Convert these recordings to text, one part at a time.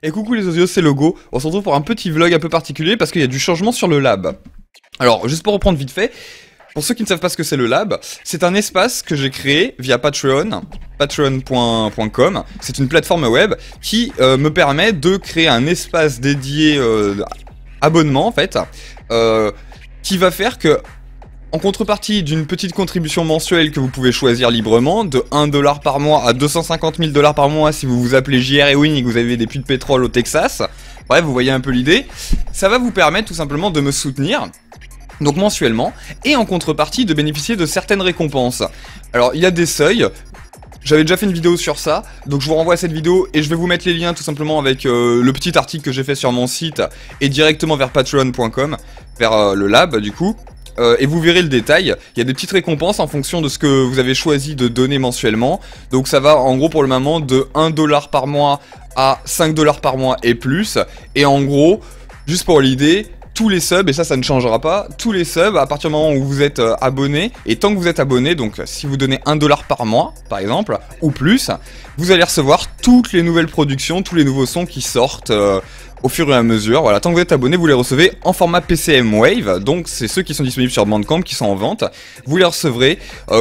Et coucou les osios, c'est Logo. On se retrouve pour un petit vlog un peu particulier parce qu'il y a du changement sur le lab. Alors, juste pour reprendre vite fait, pour ceux qui ne savent pas ce que c'est le lab, c'est un espace que j'ai créé via Patreon, patreon.com. C'est une plateforme web qui me permet de créer un espace dédié abonnement en fait, qui va faire que, en contrepartie d'une petite contribution mensuelle que vous pouvez choisir librement, de 1$ par mois à 250 000 $ par mois si vous vous appelez JR Ewing et que vous avez des puits de pétrole au Texas, bref, vous voyez un peu l'idée, ça va vous permettre tout simplement de me soutenir, donc mensuellement, et en contrepartie de bénéficier de certaines récompenses. Alors, il y a des seuils. J'avais déjà fait une vidéo sur ça, donc je vous renvoie à cette vidéo et je vais vous mettre les liens tout simplement avec le petit article que j'ai fait sur mon site et directement vers patreon.com, vers le lab du coup. Et vous verrez le détail, il y a des petites récompenses en fonction de ce que vous avez choisi de donner mensuellement. Donc ça va en gros pour le moment de 1$ par mois à 5$ par mois et plus. Et en gros, juste pour l'idée, tous les subs, et ça ne changera pas, tous les subs, à partir du moment où vous êtes abonné, et tant que vous êtes abonné, donc si vous donnez 1$ par mois, par exemple, ou plus, vous allez recevoir toutes les nouvelles productions, tous les nouveaux sons qui sortent au fur et à mesure. Voilà, tant que vous êtes abonné, vous les recevez en format PCM Wave, donc c'est ceux qui sont disponibles sur Bandcamp, qui sont en vente. Vous les recevrez,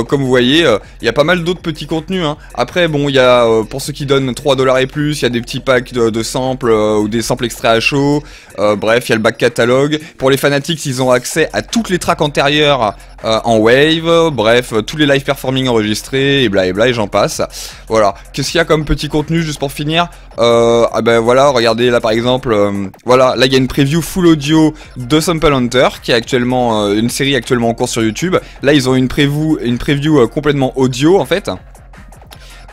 comme vous voyez, il y a pas mal d'autres petits contenus, hein. Après, bon, il y a, pour ceux qui donnent 3$ et plus, il y a des petits packs de samples, ou des samples extraits à chaud, bref, il y a le back catalogue. Pour les fanatics, ils ont accès à toutes les tracks antérieures en Wave, bref, tous les live performing enregistrés, et bla et j'en passe. Voilà, qu'est-ce qu'il y a comme petit contenu, juste pour finir? Ah ben voilà, regardez là par exemple, voilà, là il y a une preview full audio de Sample Hunter, qui est actuellement, une série actuellement en cours sur YouTube. Là ils ont une preview complètement audio en fait.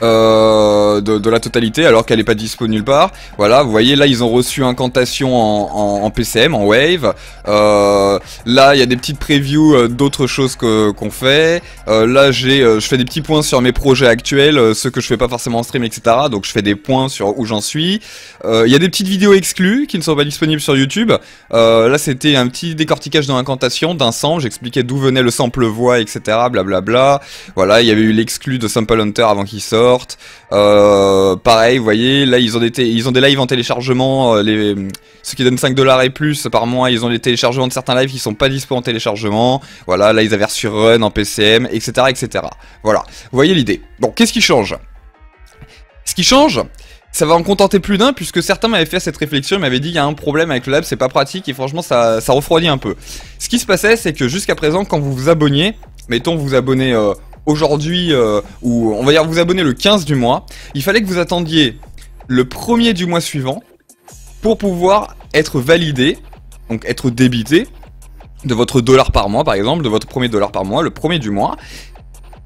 De la totalité alors qu'elle n'est pas disponible nulle part. Voilà, vous voyez là ils ont reçu Incantation en PCM, en Wave. Là il y a des petites previews d'autres choses qu'on fait. Là je fais des petits points sur mes projets actuels, ceux que je fais pas forcément en stream, etc. Donc je fais des points sur où j'en suis. Il y a des petites vidéos exclues qui ne sont pas disponibles sur YouTube. Là c'était un petit décortiquage de Incantation, d'un sample, j'expliquais d'où venait le sample voix, etc. Blablabla. Voilà, il y avait eu l'exclu de Sample Hunter avant qu'il sorte. Pareil, vous voyez, là ils ont des lives en téléchargement, ceux qui donnent 5$ et plus par mois, ils ont des téléchargements de certains lives qui sont pas dispo en téléchargement. Voilà, là ils avaient reçu Run en PCM, etc. etc. Voilà, vous voyez l'idée. Bon, qu'est-ce qui change? Ce qui change, ça va en contenter plus d'un, puisque certains m'avaient fait cette réflexion, ils m'avaient dit il y a un problème avec le lab, c'est pas pratique, et franchement ça refroidit un peu. Ce qui se passait, c'est que jusqu'à présent, quand vous vous abonniez, mettons vous abonnez aujourd'hui, ou on va dire vous abonnez le 15 du mois, il fallait que vous attendiez le 1er du mois suivant pour pouvoir être validé, donc être débité de votre $, par mois par exemple, de votre premier $, par mois, le 1er du mois,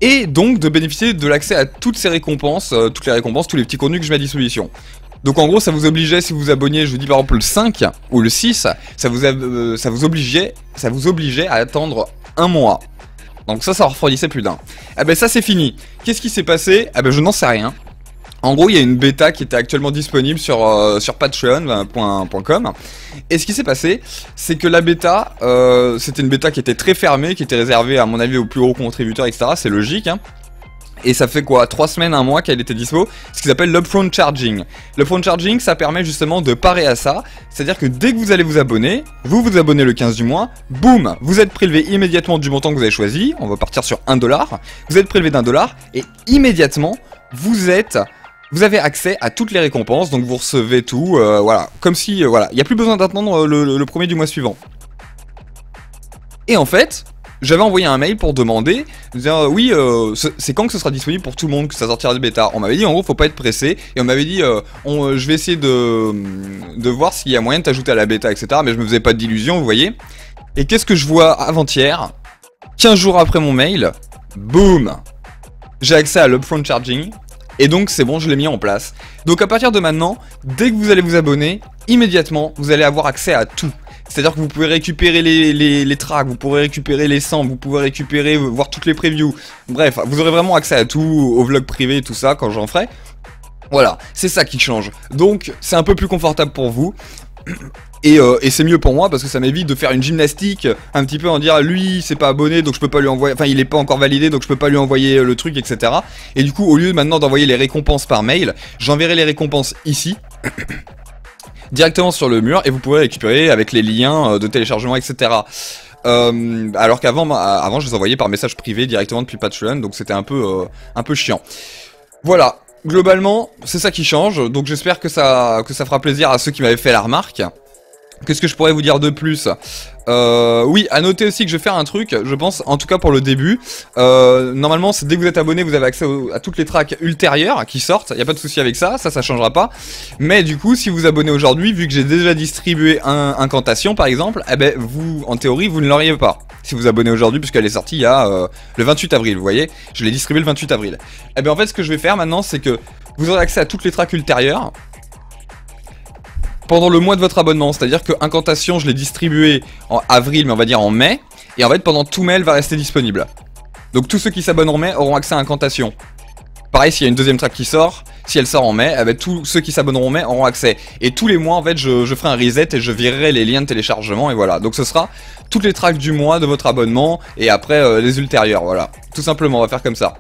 et donc de bénéficier de l'accès à toutes ces récompenses, toutes les récompenses, tous les petits contenus que je mets à disposition. Donc en gros ça vous obligeait, si vous vous abonniez, je vous dis par exemple le 5 ou le 6, ça vous obligeait à attendre un mois. Donc ça refroidissait plus d'un. Ah ben ça c'est fini. Qu'est-ce qui s'est passé? Ah ben je n'en sais rien. En gros il y a une bêta qui était actuellement disponible sur patreon.com. Et ce qui s'est passé, c'est que la bêta, c'était une bêta qui était très fermée, qui était réservée à mon avis aux plus gros contributeurs, etc. C'est logique, hein. Et ça fait quoi, 3 semaines, 1 mois qu'elle était dispo, ce qu'ils appellent l'upfront charging. L'upfront charging, ça permet justement de parer à ça, c'est-à-dire que dès que vous allez vous abonner, vous vous abonnez le 15 du mois, boum, vous êtes prélevé immédiatement du montant que vous avez choisi, on va partir sur 1$, vous êtes prélevé d'1$, et immédiatement, vous avez accès à toutes les récompenses, donc vous recevez tout, voilà, comme si, voilà, il n'y a plus besoin d'attendre le 1er du mois suivant. Et en fait, j'avais envoyé un mail pour demander, dire oui, c'est quand que ce sera disponible pour tout le monde, que ça sortira de bêta. On m'avait dit en gros faut pas être pressé, et on m'avait dit je vais essayer de voir s'il y a moyen de t'ajouter à la bêta, etc. Mais je me faisais pas d'illusions, vous voyez. Et qu'est-ce que je vois avant-hier, 15 jours après mon mail, boum, j'ai accès à l'upfront charging, et donc c'est bon, je l'ai mis en place. Donc à partir de maintenant, dès que vous allez vous abonner, immédiatement vous allez avoir accès à tout. C'est-à-dire que vous pouvez récupérer les tracks, vous pourrez récupérer les samples, vous pouvez récupérer, voir toutes les previews. Bref, vous aurez vraiment accès à tout, aux vlogs privés, tout ça, quand j'en ferai. Voilà, c'est ça qui change. Donc, c'est un peu plus confortable pour vous. Et c'est mieux pour moi parce que ça m'évite de faire une gymnastique un petit peu en dire lui c'est pas abonné donc je peux pas lui envoyer, enfin il est pas encore validé donc je peux pas lui envoyer le truc, etc. Et du coup au lieu maintenant d'envoyer les récompenses par mail, j'enverrai les récompenses ici. directement sur le mur et vous pourrez récupérer avec les liens de téléchargement, etc. Alors qu'avant, avant, je les envoyais par message privé directement depuis Patreon, donc c'était un peu chiant. Voilà, globalement, c'est ça qui change, donc j'espère que ça fera plaisir à ceux qui m'avaient fait la remarque. Qu'est-ce que je pourrais vous dire de plus? Oui, à noter aussi que je vais faire un truc, je pense, en tout cas pour le début. Normalement, c'est dès que vous êtes abonné, vous avez accès à toutes les tracks ultérieures qui sortent. Y a pas de souci avec ça, ça changera pas. Mais du coup, si vous vous abonnez aujourd'hui, vu que j'ai déjà distribué Incantation par exemple, eh ben vous, en théorie, vous ne l'auriez pas. Si vous vous abonnez aujourd'hui, puisqu'elle est sortie il y a le 28 avril, vous voyez, je l'ai distribué le 28 avril. Eh ben en fait, ce que je vais faire maintenant, c'est que vous aurez accès à toutes les tracks ultérieures pendant le mois de votre abonnement, c'est-à-dire que Incantation, je l'ai distribué en avril, mais on va dire en mai, et en fait pendant tout mai, elle va rester disponible. Donc tous ceux qui s'abonnent en mai auront accès à Incantation. Pareil, s'il y a une deuxième track qui sort, si elle sort en mai, eh ben, tous ceux qui s'abonneront en mai auront accès. Et tous les mois, en fait, je ferai un reset et je virerai les liens de téléchargement, et voilà. Donc ce sera toutes les tracks du mois de votre abonnement, et après les ultérieures, voilà. Tout simplement, on va faire comme ça.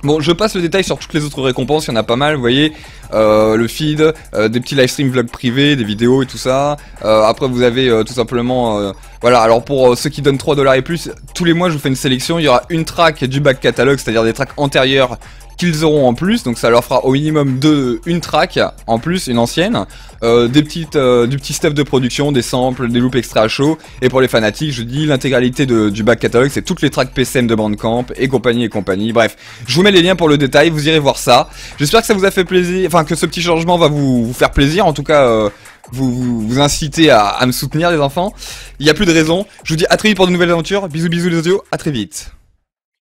Bon, je passe le détail sur toutes les autres récompenses, il y en a pas mal, vous voyez, le feed, des petits livestream vlogs privés, des vidéos et tout ça. Après vous avez tout simplement, voilà, alors pour ceux qui donnent 3$ et plus, tous les mois je vous fais une sélection, il y aura une track du back catalogue, c'est-à-dire des tracks antérieures qu'ils auront en plus, donc ça leur fera au minimum une track en plus, une ancienne, du petit stuff de production, des samples, des loops extra chauds, et pour les fanatiques, je dis l'intégralité du back catalogue, c'est toutes les tracks PCM de Bandcamp et compagnie, bref, je vous mets les liens pour le détail, vous irez voir ça, j'espère que ça vous a fait plaisir, enfin que ce petit changement va vous faire plaisir, en tout cas vous inciter à me soutenir les enfants, il n'y a plus de raison, je vous dis à très vite pour de nouvelles aventures, bisous les audios, à très vite.